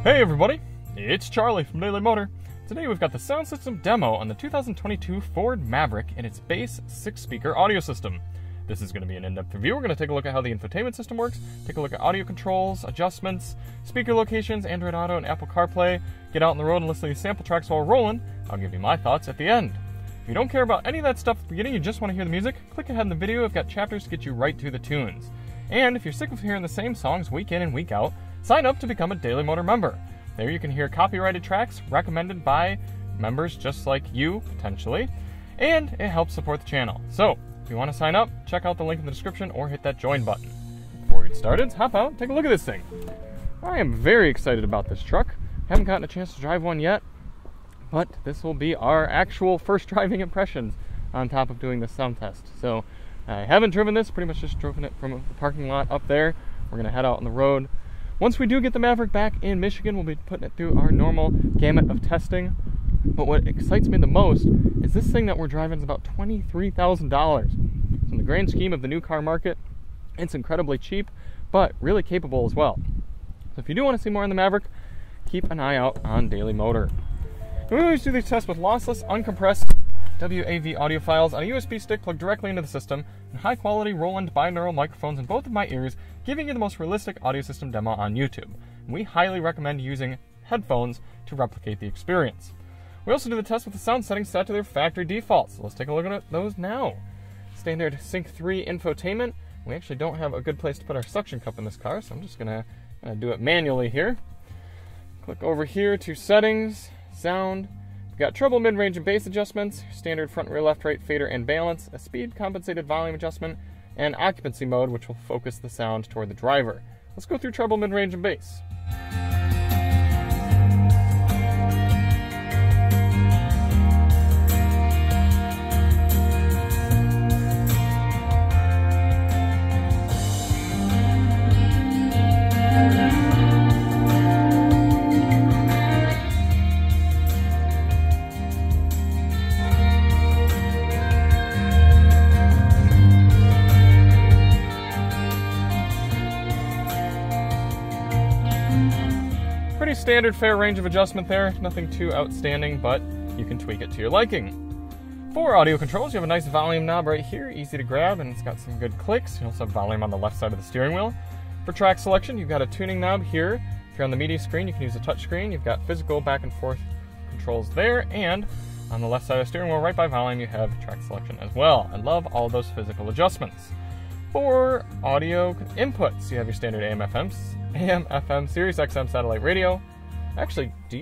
Hey everybody, it's Charlie from Daily Motor. Today we've got the sound system demo on the 2022 Ford Maverick and its base 6-speaker audio system. This is going to be an in-depth review. We're going to take a look at how the infotainment system works, take a look at audio controls, adjustments, speaker locations, Android Auto, and Apple CarPlay, get out on the road and listen to these sample tracks while rolling. I'll give you my thoughts at the end. If you don't care about any of that stuff at the beginning, you just want to hear the music, click ahead in the video. I've got chapters to get you right to the tunes. And if you're sick of hearing the same songs week in and week out, sign up to become a Daily Motor member. There you can hear copyrighted tracks recommended by members just like you, potentially, and it helps support the channel. So, if you want to sign up, check out the link in the description or hit that join button. Before we get started, hop out and take a look at this thing. I am very excited about this truck. Haven't gotten a chance to drive one yet, but this will be our actual first driving impressions on top of doing the sound test. So, I haven't driven this, pretty much just driven it from the parking lot up there. We're going to head out on the road. Once we do get the Maverick back in Michigan, we'll be putting it through our normal gamut of testing. But what excites me the most is this thing that we're driving is about $23,000. So in the grand scheme of the new car market, it's incredibly cheap, but really capable as well. So if you do want to see more on the Maverick, keep an eye out on Daily Motor. We always do these tests with lossless, uncompressed WAV audio files on a USB stick plugged directly into the system, and high-quality Roland binaural microphones in both of my ears, giving you the most realistic audio system demo on YouTube. And we highly recommend using headphones to replicate the experience. We also do the test with the sound settings set to their factory defaults, so let's take a look at those now. Standard Sync 3 infotainment. We actually don't have a good place to put our suction cup in this car, so I'm just going to do it manually here. Click over here to settings, sound. We've got treble, mid-range, and bass adjustments, standard front, rear, left, right, fader, and balance, a speed compensated volume adjustment, and occupancy mode, which will focus the sound toward the driver. Let's go through treble, mid-range, and bass. Pretty standard fair range of adjustment there, nothing too outstanding, but you can tweak it to your liking. For audio controls, you have a nice volume knob right here, easy to grab, and it's got some good clicks. You also have volume on the left side of the steering wheel. For track selection, you've got a tuning knob here. If you're on the media screen, you can use a touch screen. You've got physical back and forth controls there, and on the left side of the steering wheel, right by volume, you have track selection as well. I love all those physical adjustments. For audio inputs, you have your standard AM, FM, Sirius XM satellite radio. Actually, do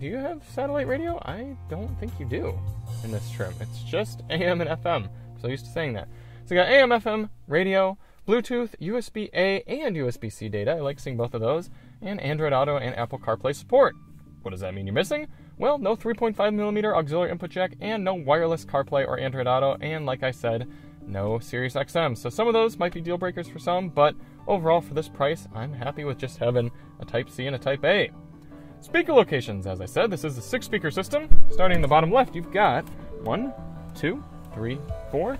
you have satellite radio? I don't think you do in this trim. It's just AM and FM. I'm so used to saying that. So you got AM, FM, radio, Bluetooth, USB-A, and USB-C data. I like seeing both of those. And Android Auto and Apple CarPlay support. What does that mean you're missing? Well, no 3.5mm auxiliary input jack, and no wireless CarPlay or Android Auto, and like I said, no Sirius XM. So some of those might be deal breakers for some, but overall for this price, I'm happy with just having a Type C and a Type A. Speaker locations, as I said, this is the 6-speaker system. Starting in the bottom left, you've got 1, 2, 3, 4,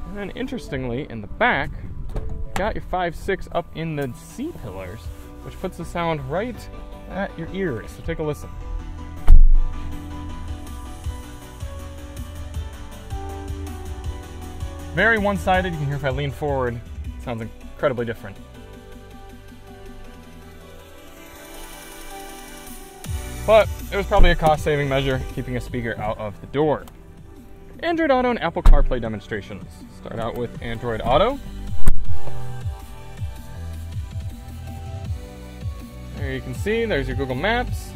and then interestingly, in the back, you've got your 5, 6 up in the C-pillars, which puts the sound right at your ears. So take a listen. Very one-sided. You can hear if I lean forward, it sounds incredibly different. But it was probably a cost-saving measure, keeping a speaker out of the door. Android Auto and Apple CarPlay demonstrations. Start out with Android Auto. There you can see, there's your Google Maps,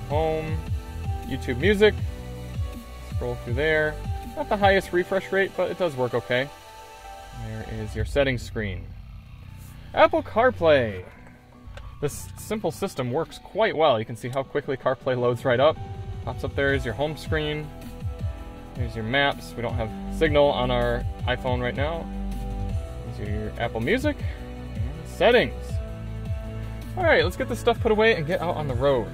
Home, YouTube Music. Scroll through there. Not the highest refresh rate, but it does work okay. There is your settings screen. Apple CarPlay. This simple system works quite well. You can see how quickly CarPlay loads right up. Pops up there is your home screen. Here's your maps. We don't have signal on our iPhone right now. These are your Apple Music and settings. All right, let's get this stuff put away and get out on the road.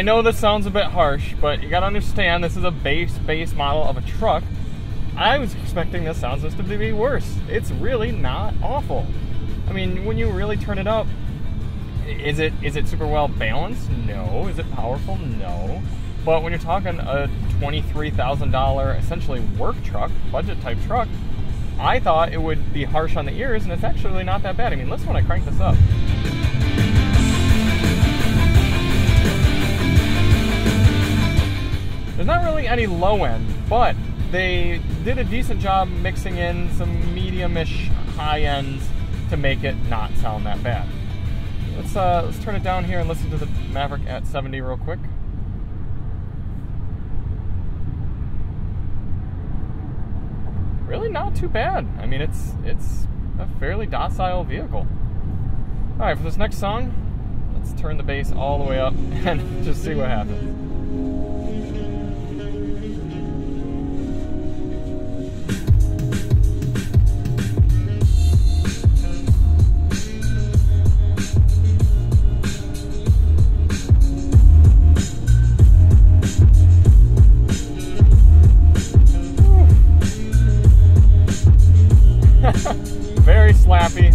I know this sounds a bit harsh, but you gotta understand this is a base model of a truck. I was expecting this sound system to be worse. It's really not awful. I mean, when you really turn it up, is it super well balanced? No. Is it powerful? No. But when you're talking a $23,000 essentially work truck, budget type truck, I thought it would be harsh on the ears, and it's actually not that bad. I mean, listen when I crank this up. There's not really any low end, but they did a decent job mixing in some medium-ish high ends to make it not sound that bad. Let's turn it down here and listen to the Maverick at 70 real quick. Really not too bad. I mean, it's a fairly docile vehicle. All right, for this next song, let's turn the bass all the way up and just see what happens. Very slappy,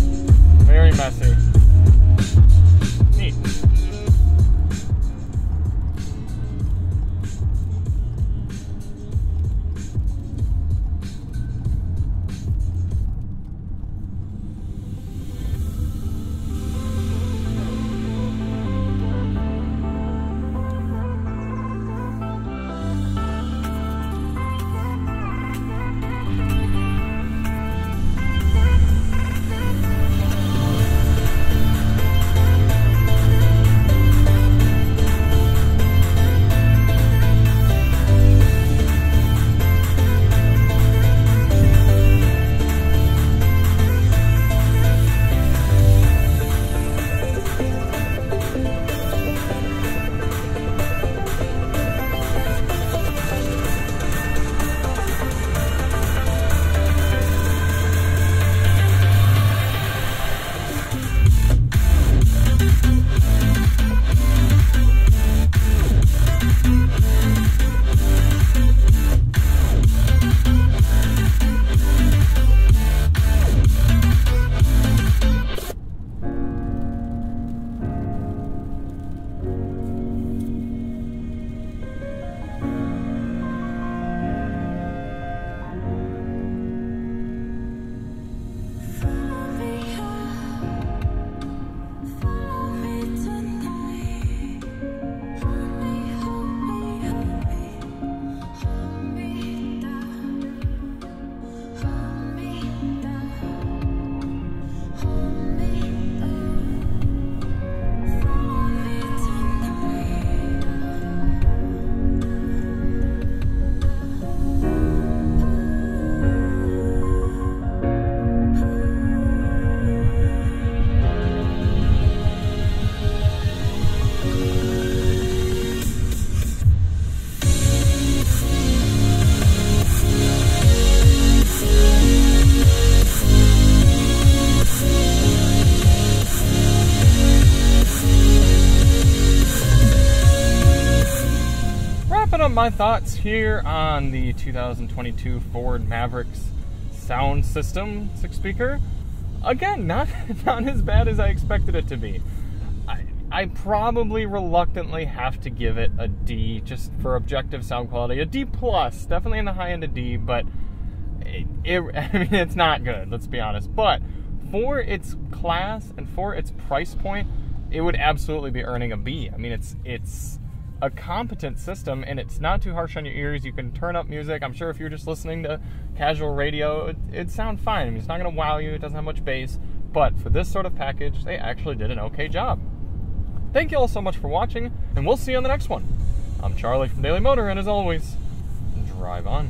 very messy. Neat. My thoughts here on the 2022 Ford Maverick's sound system 6-speaker. Again, not as bad as I expected it to be. I probably reluctantly have to give it a D just for objective sound quality. A D+, definitely in the high end of D, but I mean, it's not good, let's be honest. But for its class and for its price point, it would absolutely be earning a B. I mean, it's a competent system, and it's not too harsh on your ears. You can turn up music. I'm sure if you're just listening to casual radio, it'd sound fine. I mean, it's not going to wow you. It doesn't have much bass. But for this sort of package, they actually did an okay job. Thank you all so much for watching, and we'll see you on the next one. I'm Charlie from Daily Motor, and as always, drive on.